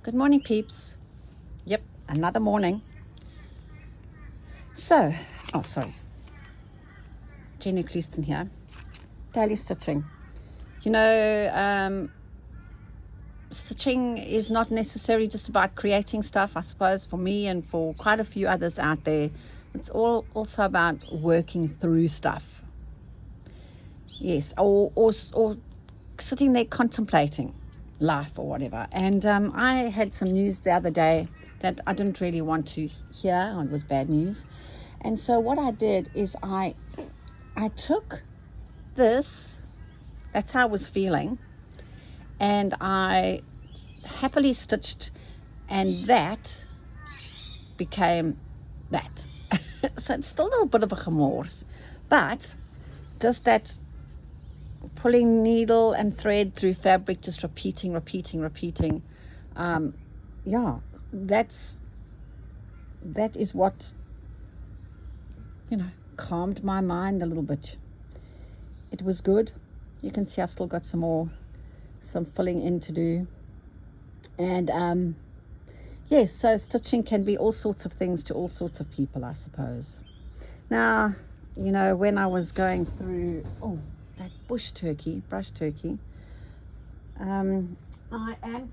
Good morning, peeps. Yep, another morning. So, oh, sorry. Jenny Clouston here. Daily stitching. You know, stitching is not necessarily just about creating stuff. I suppose for me and for quite a few others out there, it's also about working through stuff. Yes, or sitting there contemplating life or whatever. And I had some news the other day that I didn't really want to hear. It was bad news. And so what I did is I took this, that's how I was feeling, and I happily stitched, and that became that. So it's still a little bit of a gemors, but just that pulling needle and thread through fabric, just repeating, yeah, that is what, you know, calmed my mind a little bit. It was good. You can see I've still got some filling in to do. And yes, so stitching can be all sorts of things to all sorts of people, I suppose. Now, you know, when I was going through that brush turkey, I am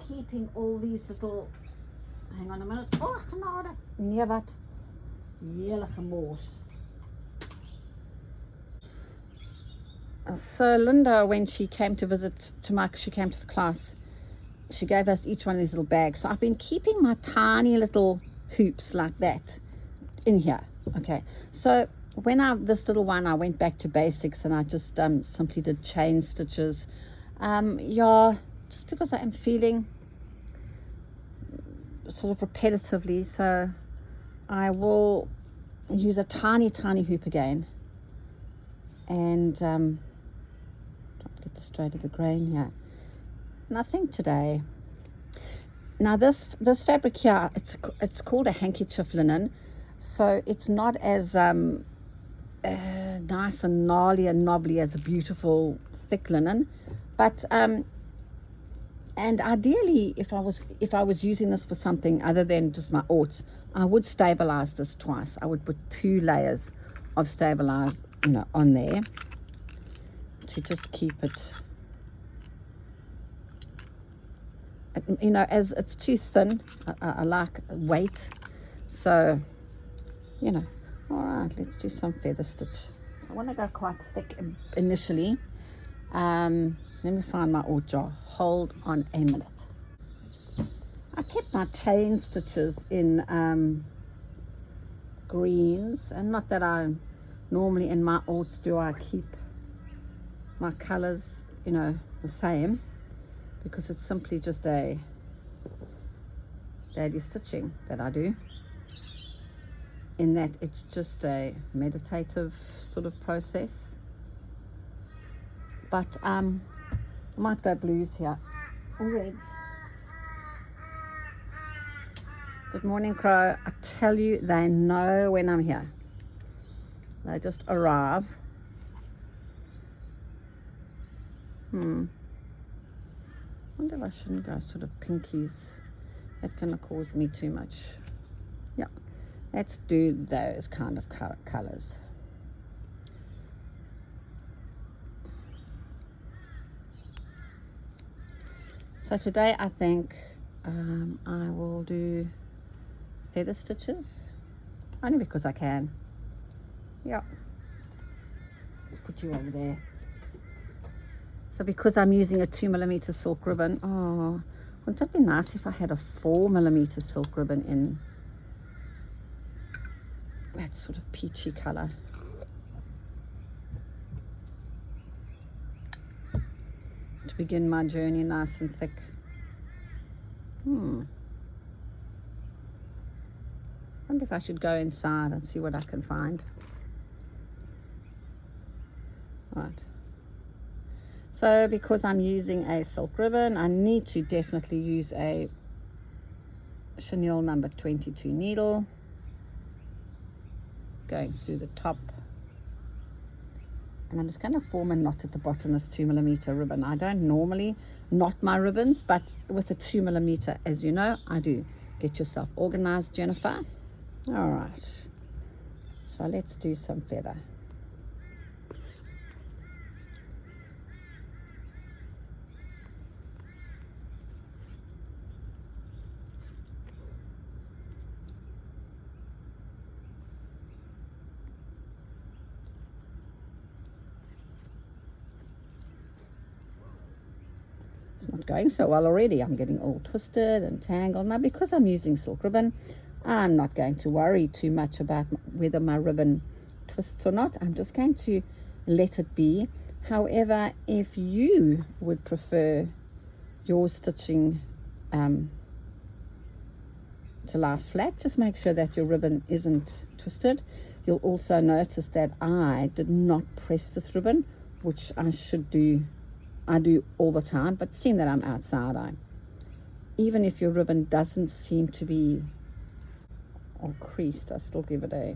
keeping all these little, hang on a minute, genade, nee wat, heerlijke mors. So Linda, when she came to visit she came to the class, she gave us each one of these little bags. So I've been keeping my tiny little hoops like that in here. Okay, so when this little one, I went back to basics and I just simply did chain stitches. Yeah, just because I am feeling sort of repetitively, so I will use a tiny hoop again and try to get the straight of the grain here. Nothing today. Now this fabric here, it's called a handkerchief linen, so it's not as nice and gnarly and knobbly as a beautiful thick linen, but and ideally, if I was using this for something other than just my orts, I would stabilize this twice. I would put 2 layers of stabilize, you know, on there to just keep it, you know, as it's too thin. I like weight, so, you know. All right, let's do some feather stitch. I want to go quite thick initially. Let me find my ort jar. Hold on a minute. I kept my chain stitches in greens, and not that I normally in my orts do I keep my colors, you know, the same, because it's simply just a daily stitching that I do, in that it's just a meditative sort of process. But I might go blues here, or reds. Good morning, Crow. I tell you, they know when I'm here. They just arrive. Wonder if I shouldn't go sort of pinkies. That's gonna cause me too much. Yeah, let's do those kind of colors. So today I think I will do feather stitches, only because I can. Yeah, let's put you over there. So because I'm using a 2mm silk ribbon, wouldn't it be nice if I had a 4mm silk ribbon in that sort of peachy color? To begin my journey nice and thick. Wonder if I should go inside and see what I can find. Right. So because I'm using a silk ribbon, I need to definitely use a chenille number 22 needle, going through the top. And I'm just going to form a knot at the bottom of this 2mm ribbon. I don't normally not my ribbons, but with a 2mm, as you know I do. Get yourself organized, Jennifer. All right, so let's do some feather. Not going so well already. I'm getting all twisted and tangled. Now, because I'm using silk ribbon, I'm not going to worry too much about whether my ribbon twists or not. I'm just going to let it be. However, if you would prefer your stitching to lie flat, just make sure that your ribbon isn't twisted. You'll also notice that I did not press this ribbon, which I should do. I do all the time, but seeing that I'm outside, even if your ribbon doesn't seem to be all creased, I still give it a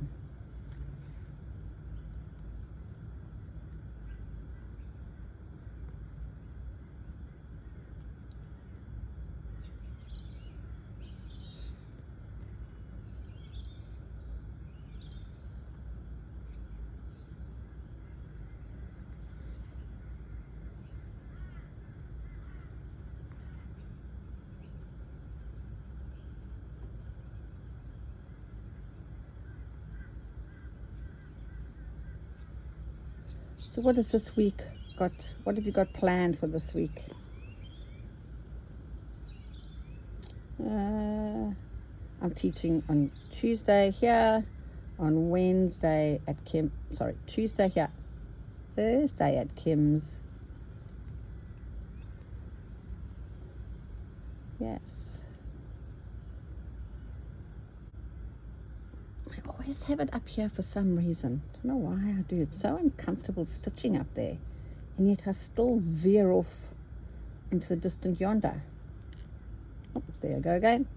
So what is this week got? What have you got planned for this week? I'm teaching on Tuesday here, on Wednesday at Tuesday here, Thursday at Kim's. Yes. I always have it up here for some reason. Don't know why I do. It's so uncomfortable stitching up there, and yet I still veer off into the distant yonder. Oh, there I go again.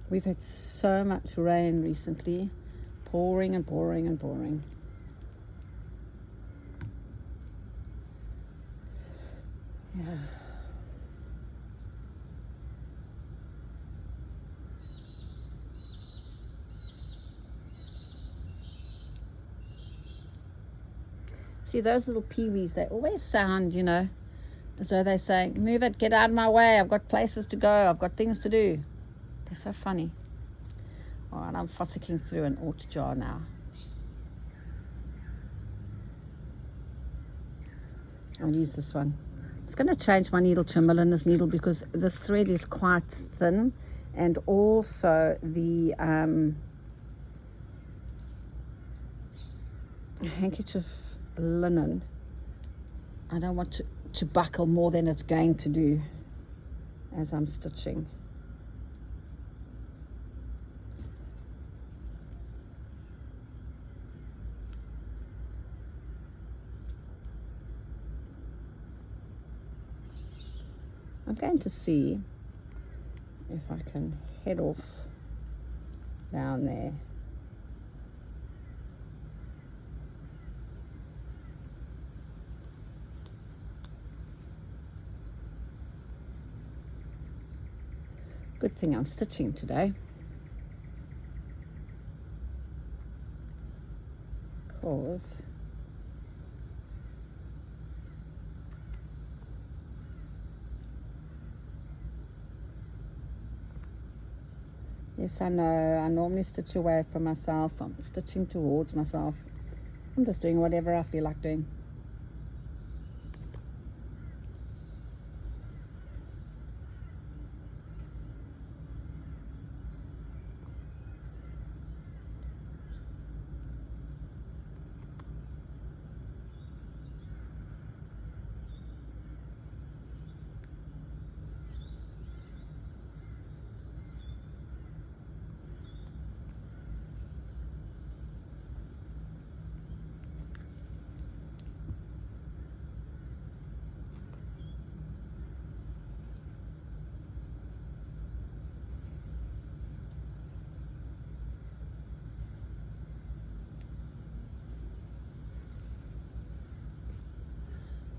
We've had so much rain recently, pouring and pouring and pouring. Yeah. See, those little peewees, they always sound, as though they're saying, move it, get out of my way, I've got places to go, I've got things to do. They're so funny. All right, I'm fossicking through an auto jar now. I'll use this one. I'm just going to change my needle to a milliner's needle because this thread is quite thin, and also the handkerchief linen, I don't want to buckle more than it's going to do as I'm stitching. I'm going to see if I can head off down there. Good thing I'm stitching today, because yes, I know, I normally stitch away from myself. I'm stitching towards myself. I'm just doing whatever I feel like doing.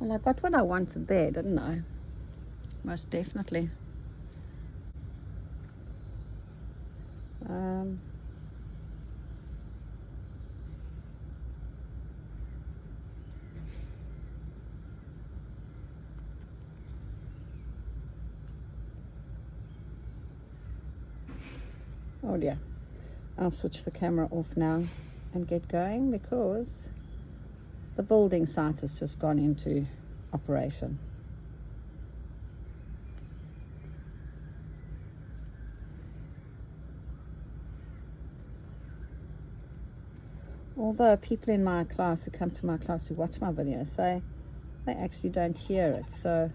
Well, I got what I wanted there, didn't I? Most definitely. Oh dear. I'll switch the camera off now and get going because the building site has just gone into operation. Although people in my class who come to my class who watch my videos say they actually don't hear it, so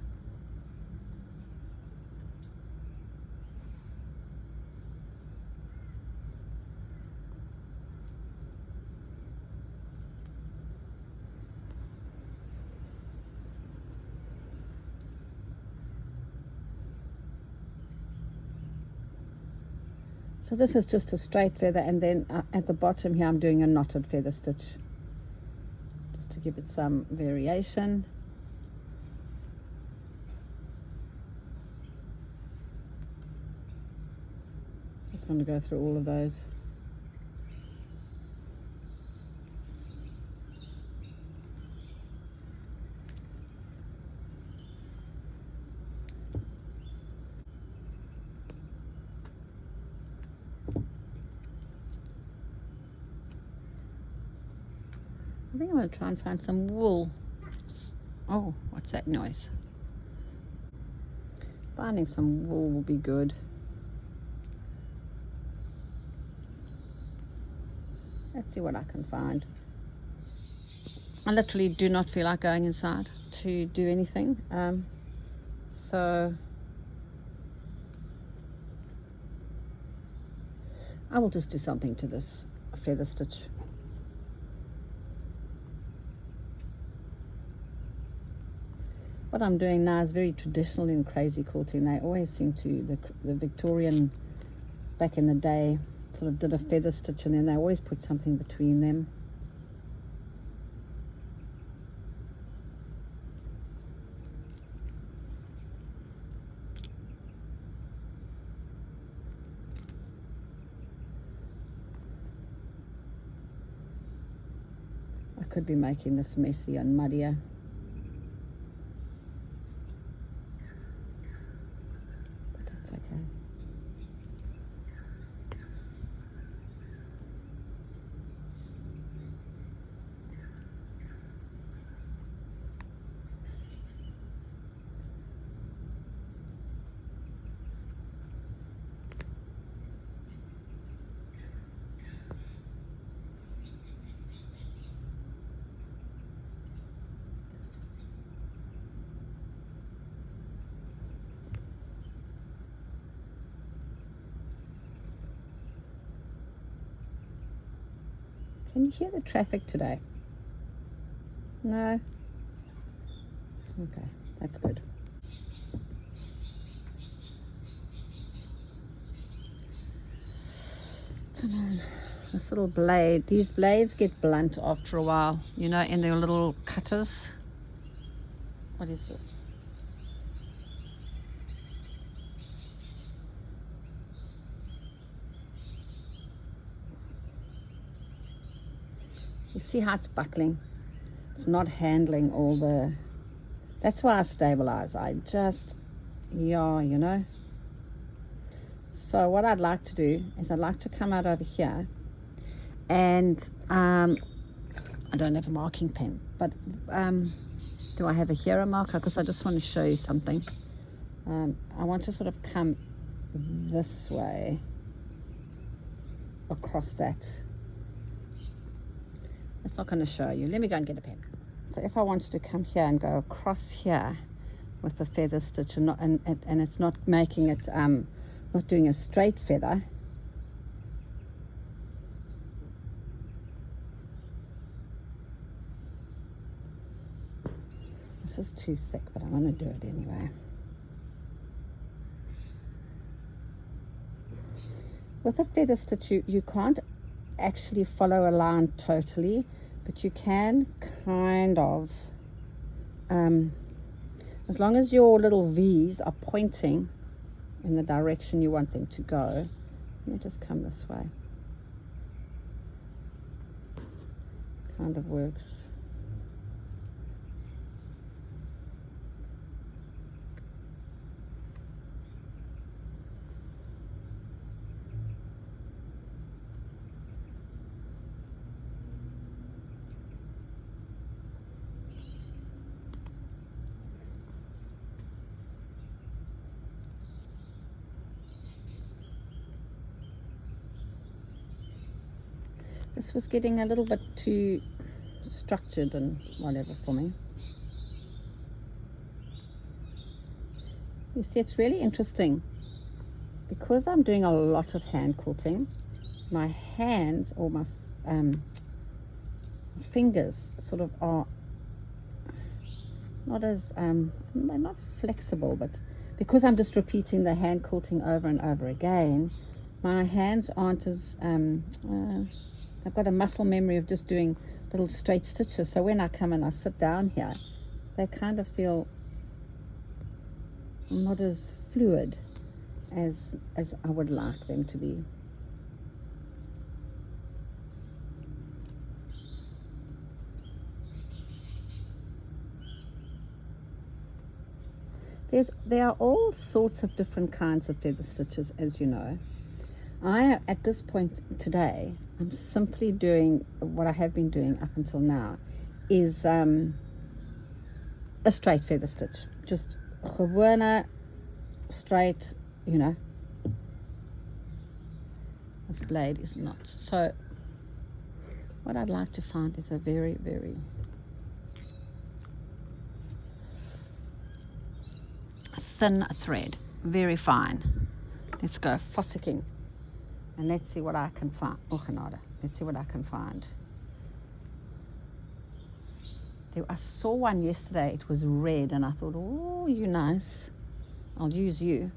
this is just a straight feather, and then at the bottom here I'm doing a knotted feather stitch just to give it some variation. Just going to go through all of those. I think I'm going to try and find some wool. Oh, what's that noise? Finding some wool will be good. Let's see what I can find. I literally do not feel like going inside to do anything. So I will just do something to this feather stitch. What I'm doing now is very traditional in crazy quilting. They always seem to, the Victorian back in the day sort of did a feather stitch and then they always put something between them. I could be making this messy and muddier. Okay. Can you hear the traffic today? No? Okay, that's good. Come on, this little blade. These blades get blunt after a while, you know, in their little cutters. What is this? You see how it's buckling? It's not handling all the... That's why I stabilize. I just, yeah, you know. So what I'd like to do is I'd like to come out over here and I don't have a marking pen, but do I have a hero marker? Because I just want to show you something. I want to sort of come this way across that. It's not going to show you. Let me go and get a pen. So if I wanted to come here and go across here with the feather stitch and it's not making it, not doing a straight feather. This is too thick, but I'm going to do it anyway. With a feather stitch, you can't actually follow a line totally, but you can kind of as long as your little V's are pointing in the direction you want them to go. Let me just come this way. Kind of works. This was getting a little bit too structured and whatever for me. You see, it's really interesting because I'm doing a lot of hand quilting. My hands or my fingers sort of are not as they're not flexible, but because I'm just repeating the hand quilting over and over again, my hands aren't as I've got a muscle memory of just doing little straight stitches. So when I come and I sit down here, they kind of feel not as fluid as I would like them to be. There are all sorts of different kinds of feather stitches, as you know. At this point today, I'm simply doing what I have been doing up until now, is a straight feather stitch. Just gewone, straight, you know. This blade is not. So what I'd like to find is a very, very thin thread, very fine. Let's go fossicking. And let's see what I can find. Oh, genade. Let's see what I can find. I saw one yesterday. It was red, and I thought, oh, you nice. I'll use you.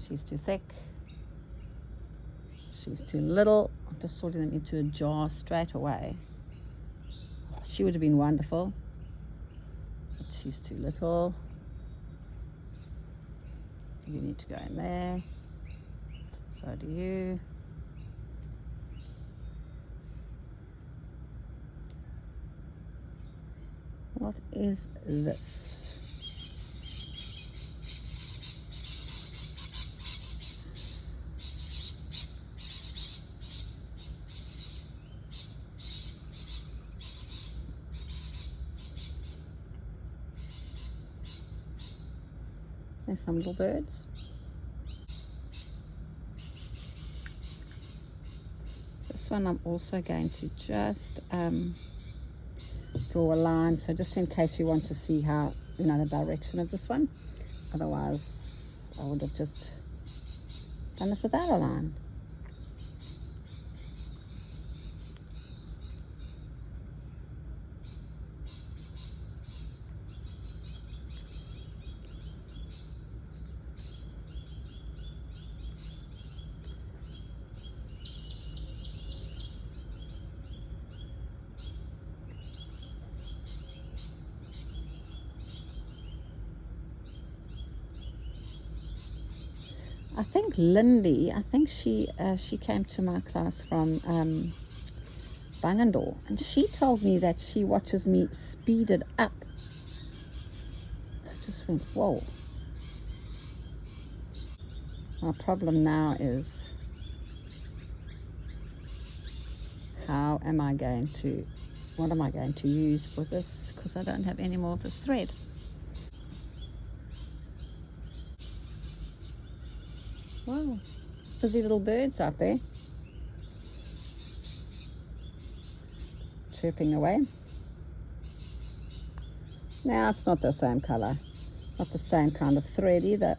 She's too thick. She's too little. I'm just sorting them into a jar straight away. She would have been wonderful, but she's too little. You need to go in there. So do you. What is this? There's some little birds. This one I'm also going to just draw a line, so just in case you want to see how, you know, the direction of this one. Otherwise I would have just done it without a line. I think Lindy, she came to my class from Bangendorf, and she told me that she watches me speed it up. I just went, whoa. My problem now is, what am I going to use for this, because I don't have any more of this thread. Wow, busy little birds out there, chirping away. Now it's not the same color, not the same kind of thread either.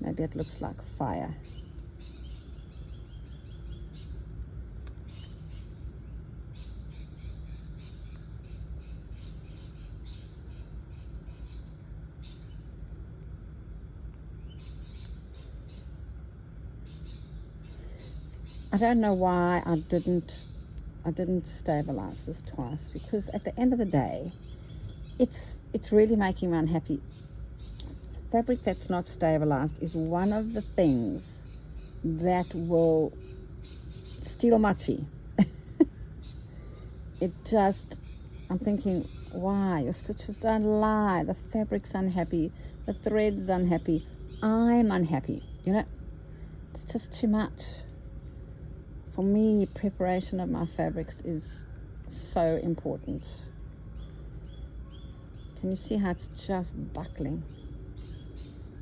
Maybe it looks like fire. I don't know why I didn't stabilize this twice, because at the end of the day, it's really making me unhappy. Fabric that's not stabilized is one of the things that will steal my chi. I'm thinking, why? Your stitches don't lie. The fabric's unhappy. The thread's unhappy. I'm unhappy. It's just too much. For me, preparation of my fabrics is so important. Can you see how it's just buckling?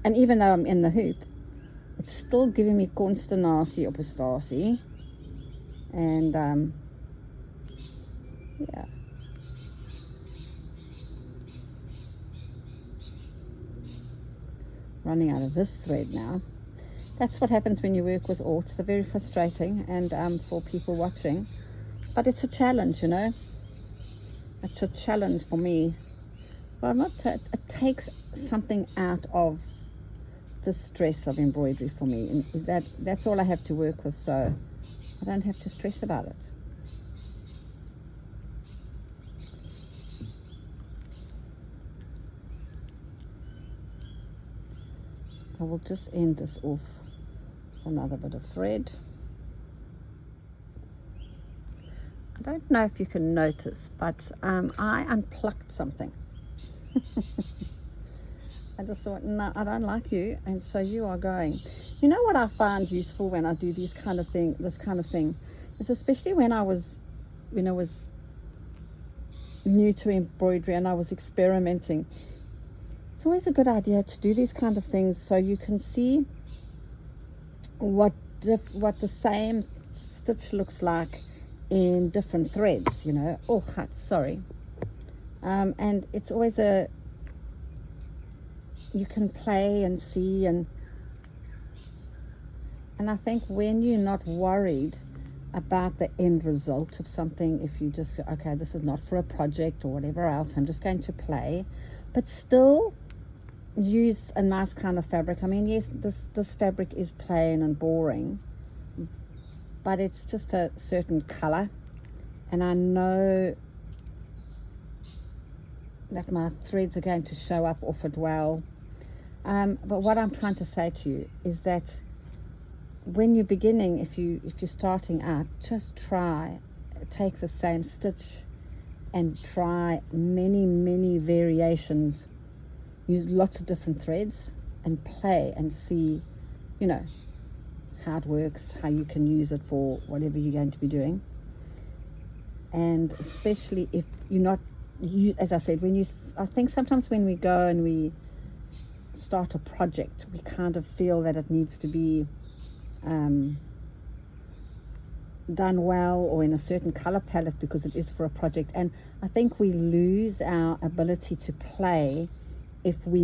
And even though I'm in the hoop, it's still giving me consternatie op 'n stasie. And yeah. Running out of this thread now. That's what happens when you work with aughts. They're very frustrating, and for people watching, but it's a challenge, It's a challenge for me. Well, it takes something out of the stress of embroidery for me, and that's all I have to work with, so I don't have to stress about it. I will just end this off with another bit of thread. I don't know if you can notice, but I unplucked something. I just thought, no, I don't like you, and so you are going. You know what I find useful when I do this kind of thing, is especially when I was new to embroidery and I was experimenting. It's always a good idea to do these kind of things so you can see what the same stitch looks like in different threads, Oh, sorry. And it's always you can play and see, and I think when you're not worried about the end result of something, if you just, okay, this is not for a project or whatever else, I'm just going to play, but still use a nice kind of fabric. I mean, yes, this fabric is plain and boring, but it's just a certain color, and I know that my threads are going to show up off it well. But what I'm trying to say to you is that when you're beginning, if you're starting out, just take the same stitch and try many variations. Use lots of different threads and play and see, how it works, how you can use it for whatever you're going to be doing. And especially if you're not, as I said, I think sometimes when we go and we start a project, we kind of feel that it needs to be done well or in a certain color palette because it is for a project, and I think we lose our ability to play if we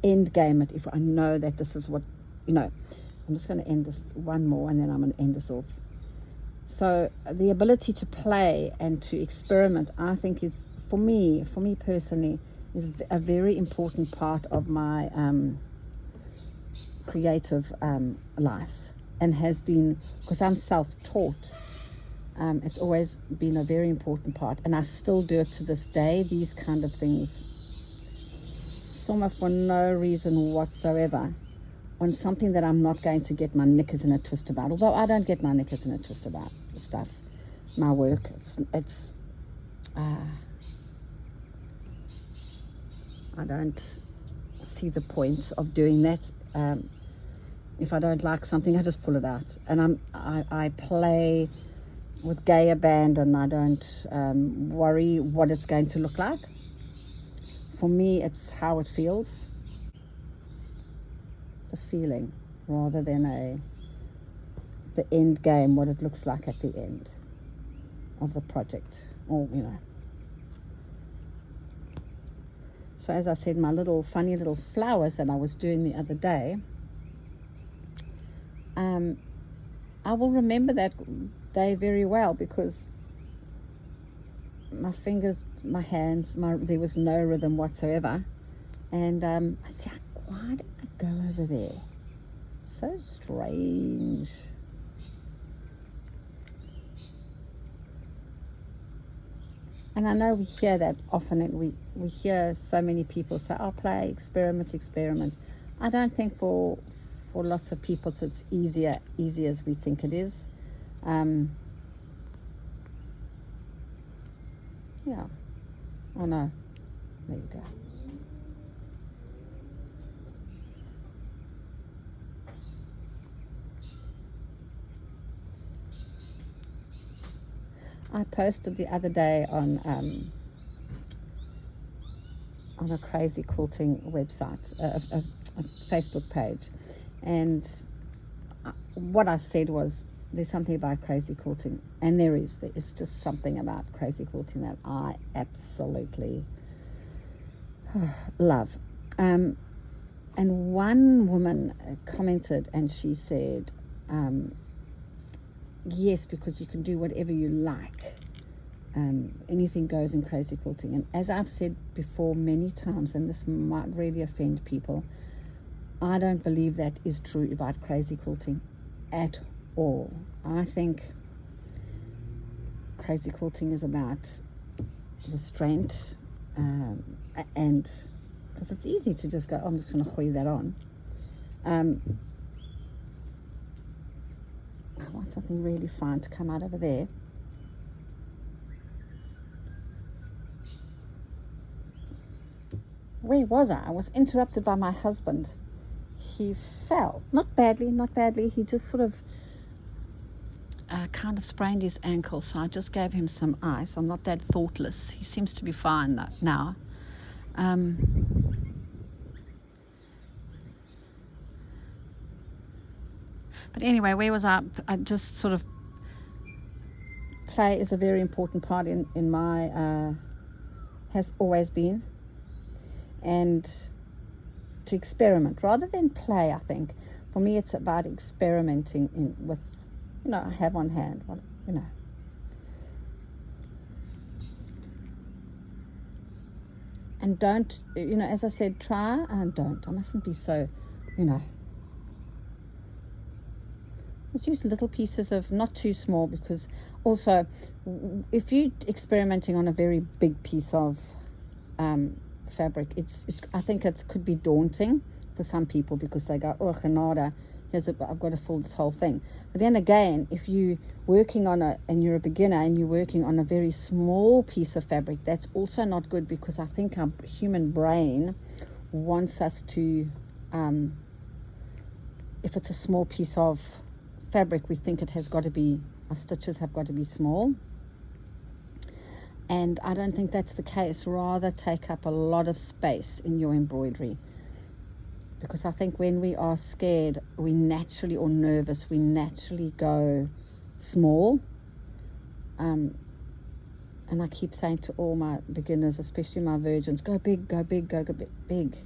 end game it. If I know that this is what, I'm just going to end this one more and then I'm going to end this off. So the ability to play and to experiment, I think, is for me personally, is a very important part of my creative life, and has been, because I'm self-taught. It's always been a very important part, and I still do it to this day, these kind of things, somewhere for no reason whatsoever, on something that I'm not going to get my knickers in a twist about. Although I don't get my knickers in a twist about stuff, my work, it's I don't see the point of doing that. If I don't like something, I just pull it out, and I play with gay abandon. I don't worry what it's going to look like. For me, it's how it feels. It's a feeling rather than the end game, what it looks like at the end of the project, or So as I said, my funny little flowers that I was doing the other day, I will remember that day very well, because my fingers, my hands, there was no rhythm whatsoever. And I said, why did I go over there? So strange. And I know we hear that often, and we hear so many people say, "Oh, play, experiment, experiment." I don't think for lots of people it's easy as we think it is. Yeah. Oh no. There you go. I posted the other day on a crazy quilting website, a Facebook page, and what I said was, there's something about crazy quilting, and there is just something about crazy quilting that I absolutely love. And one woman commented, and she said, yes, because you can do whatever you like. Anything goes in crazy quilting. And as I've said before many times, and this might really offend people, I don't believe that is true about crazy quilting at all. I think crazy quilting is about restraint, and because it's easy to just go, oh, I'm just going to hoy that on. I want something really fine to come out over there. Where was I? I was interrupted by my husband. He fell. Not badly. He just sort of kind of sprained his ankle, so I just gave him some ice. I'm not that thoughtless. He seems to be fine now. But anyway, where was I? I just sort of, play is a very important part in my, has always been. And to experiment rather than play, I think. For me, it's about experimenting with, I have on hand, And don't, as I said, try and don't. I mustn't be so, Let's use little pieces of, not too small, because also, if you're experimenting on a very big piece of fabric, I think it could be daunting for some people, because they go, oh, Renata, I've got to fill this whole thing. But then again, if you're working on and you're a beginner and you're working on a very small piece of fabric, that's also not good, because I think our human brain wants us to, if it's a small piece of fabric, we think it has got to be, our stitches have got to be small. And I don't think that's the case. Rather take up a lot of space in your embroidery. Because I think when we are scared, or nervous, we naturally go small. And I keep saying to all my beginners, especially my virgins, go big, go big, go big.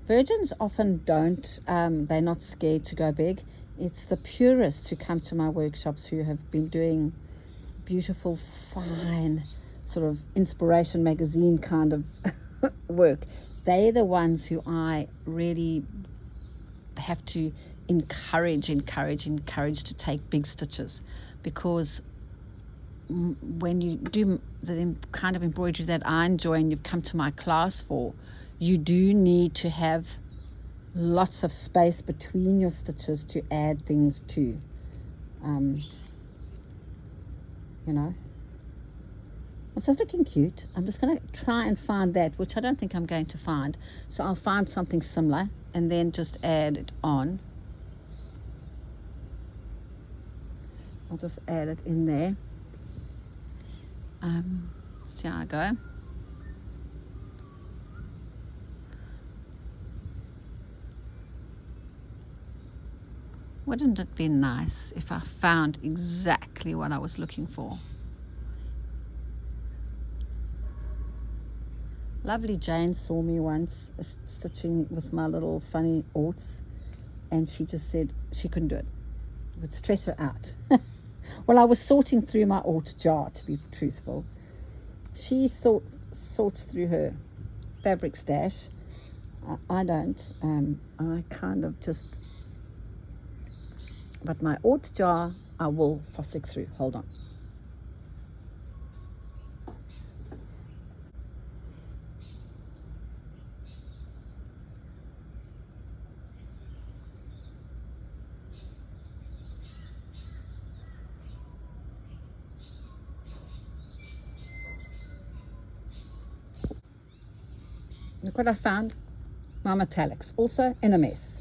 Virgins often don't, they're not scared to go big. It's the purists who come to my workshops who have been doing beautiful, fine, sort of inspiration magazine kind of work. They're the ones who I really have to encourage to take big stitches, because when you do the kind of embroidery that I enjoy and you've come to my class for, you do need to have lots of space between your stitches to add things to. This is looking cute. I'm just going to try and find that, which I don't think I'm going to find. So I'll find something similar and then just add it on. I'll just add it in there. See how I go. Wouldn't it be nice if I found exactly what I was looking for? Lovely Jane saw me once stitching with my little funny orts, and she just said she couldn't do it. It would stress her out. Well, I was sorting through my ort jar, to be truthful. She sorts through her fabric stash. I don't. I kind of just... But my ort jar, I will fossick through. Hold on. Look what I found. My metallics, also in a mess.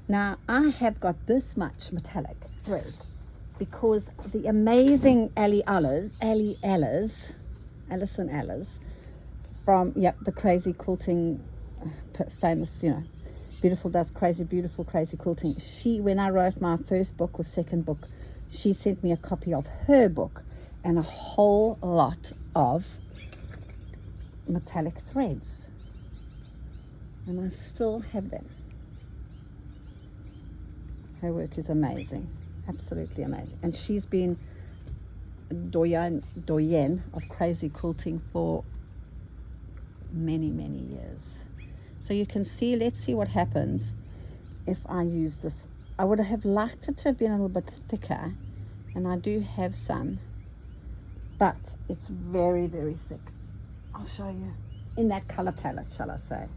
Now I have got this much metallic thread because the amazing Alison Ellis from the Crazy Quilting, famous, beautiful, does crazy quilting. She, when I wrote my first book or second book, she sent me a copy of her book and a whole lot of metallic threads, and I still have them. Her work is amazing, absolutely amazing, and she's been doyen of crazy quilting for many years. So you can see, let's see what happens if I use this. I would have liked it to have been a little bit thicker, and I do have some, but it's very thick. I'll show you in that color palette, shall I say.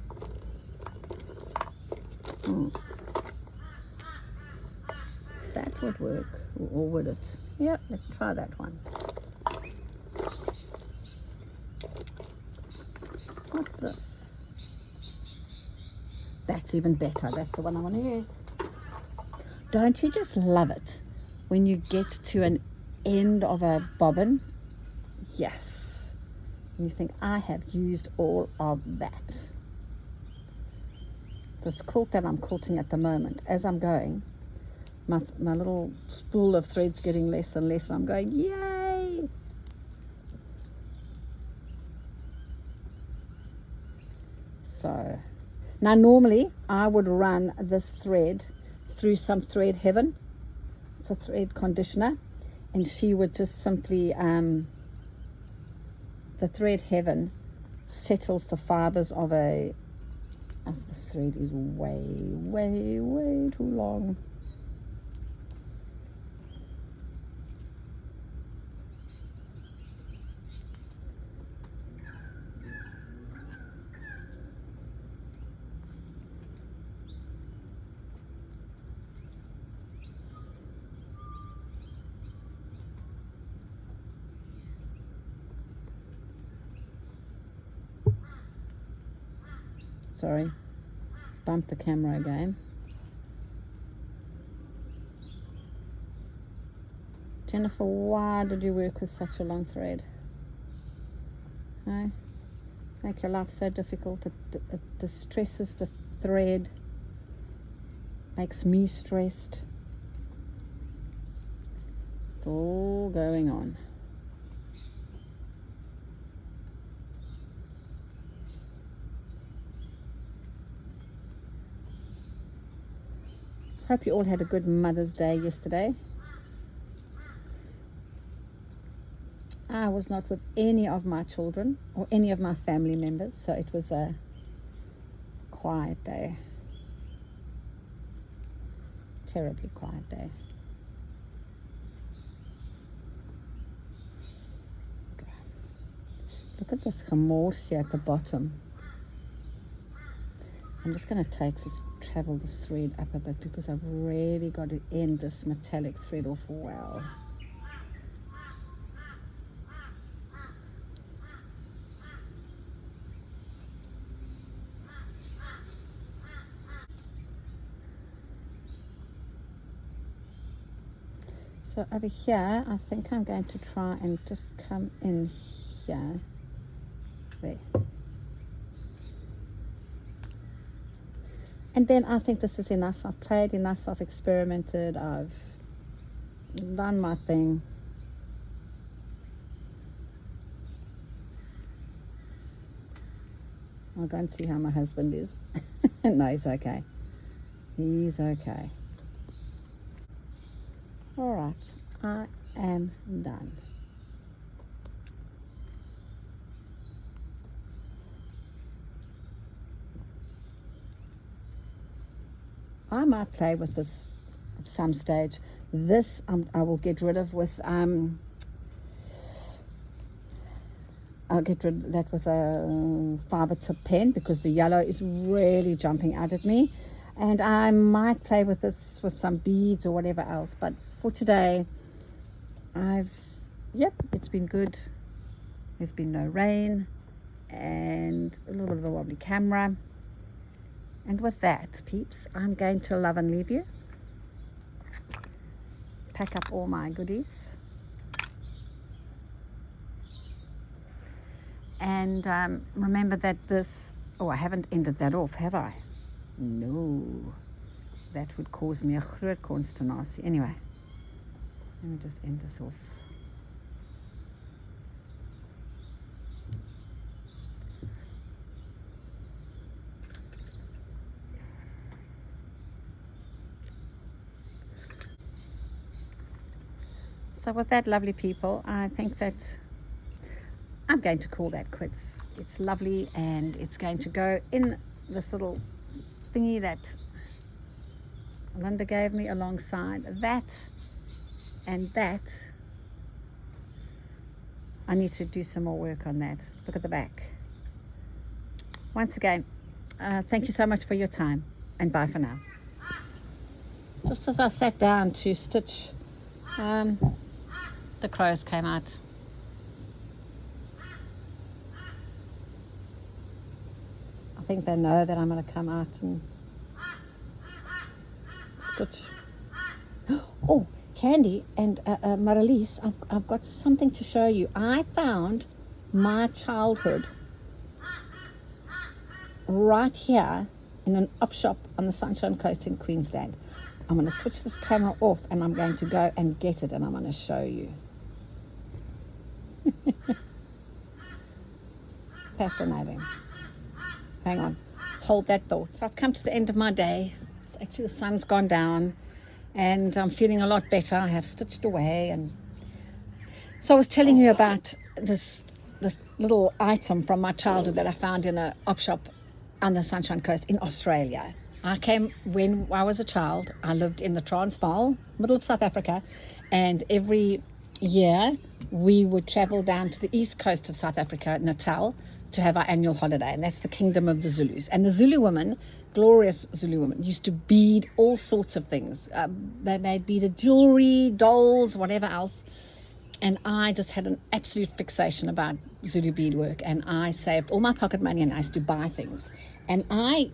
That would work, or would it? Yeah, let's try that one. What's this? That's even better. That's the one I want to use. Don't you just love it when you get to an end of a bobbin? Yes. And you think, I have used all of that. This quilt that I'm quilting at the moment, as I'm going, my little spool of thread's getting less and less. I'm going, yay! So, now normally I would run this thread through some Thread Heaven. It's a thread conditioner, and she would just simply, the Thread Heaven settles the fibers of this thread is way too long. Sorry, bumped the camera again. Jennifer, why did you work with such a long thread? No? Make your life so difficult. It distresses the thread, makes me stressed. It's all going on. Hope you all had a good Mother's Day yesterday. I was not with any of my children or any of my family members, so it was a quiet day. Terribly quiet day. Okay. Look at this gemors here at the bottom. I'm just going to travel this thread up a bit because I've really got to end this metallic thread off well. So over here, I think I'm going to try and just come in here. There. And then I think this is enough. I've played enough, I've experimented, I've done my thing. I'll go and see how my husband is. No, he's okay. He's okay. All right, I am done. I might play with this at some stage. This I will get rid of with I'll get rid of that with a fiber tip pen because the yellow is really jumping out at me, and I might play with this with some beads or whatever else, but for today it's been good. There's been no rain, and a little bit of a wobbly camera. And with that, peeps, I'm going to love and leave you. Pack up all my goodies. And remember that this, oh, I haven't ended that off, have I? No, that would cause me a groot consternatie. Anyway, let me just end this off. So with that, lovely people, I think that I'm going to call that quits. It's lovely, and it's going to go in this little thingy that Linda gave me alongside that and that. I need to do some more work on that. Look at the back. Once again, thank you so much for your time, and bye for now. Just as I sat down to stitch, the crows came out. I think they know that I'm going to come out and stitch. Oh, Candy and Maralise, I've got something to show you. I found my childhood right here in an op shop on the Sunshine Coast in Queensland. I'm going to switch this camera off and I'm going to go and get it, and I'm going to show you. Fascinating. Hang on, hold that thought. So I've come to the end of my day. It's actually, the sun's gone down and I'm feeling a lot better. I have stitched away, and so I was telling you about this little item from my childhood that I found in an op shop on the Sunshine Coast in Australia. I came when I was a child. I lived in the Transvaal, middle of South Africa, and every year we would travel down to the east coast of South Africa, Natal, to have our annual holiday, and that's the kingdom of the Zulus. And the Zulu women, glorious Zulu women, used to bead all sorts of things. They beaded jewelry, dolls, whatever else. And I just had an absolute fixation about Zulu beadwork, and I saved all my pocket money and I used to buy things. And I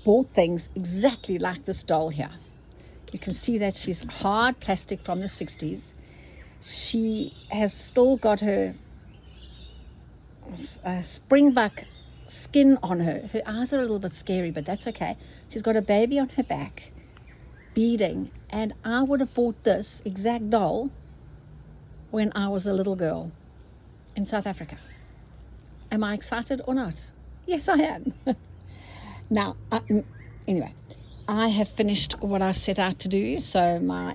bought things exactly like this doll here. You can see that she's hard plastic from the 60s. She has still got her springbuck skin on her. Her eyes are a little bit scary, but that's okay. She's got a baby on her back, beading, and I would have bought this exact doll when I was a little girl in South Africa. Am I excited or not? Yes, I am. Now, anyway, I have finished what I set out to do, so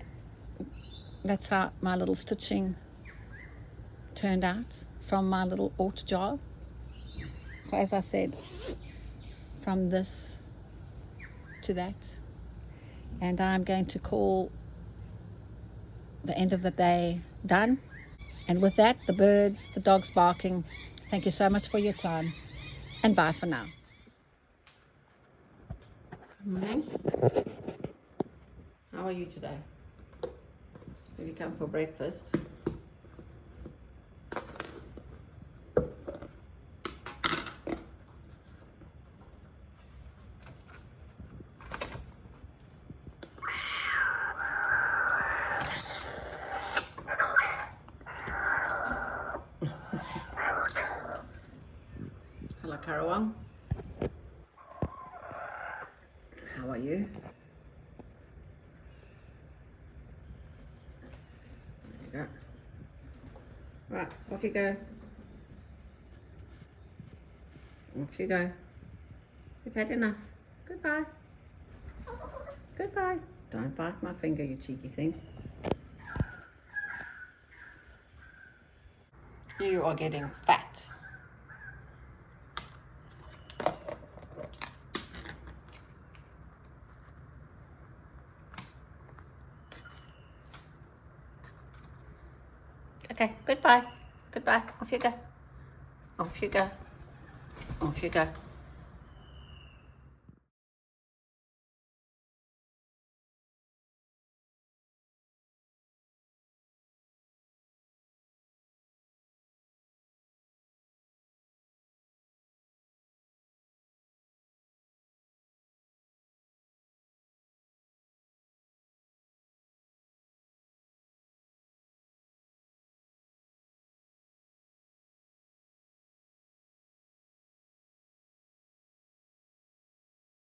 that's how my little stitching turned out from my little aught job. So as I said, from this to that, and I'm going to call the end of the day done. And with that, the birds, the dogs barking, thank you so much for your time, and bye for now. Good morning. How are you today? Have you come for breakfast? Hello, Karawang. How are you? There you go. Right, off you go. Off you go. You've had enough. Goodbye. Goodbye. Don't bite my finger, you cheeky thing. You are getting fat. Okay, goodbye. Goodbye. Off you go. Off you go. Off you go.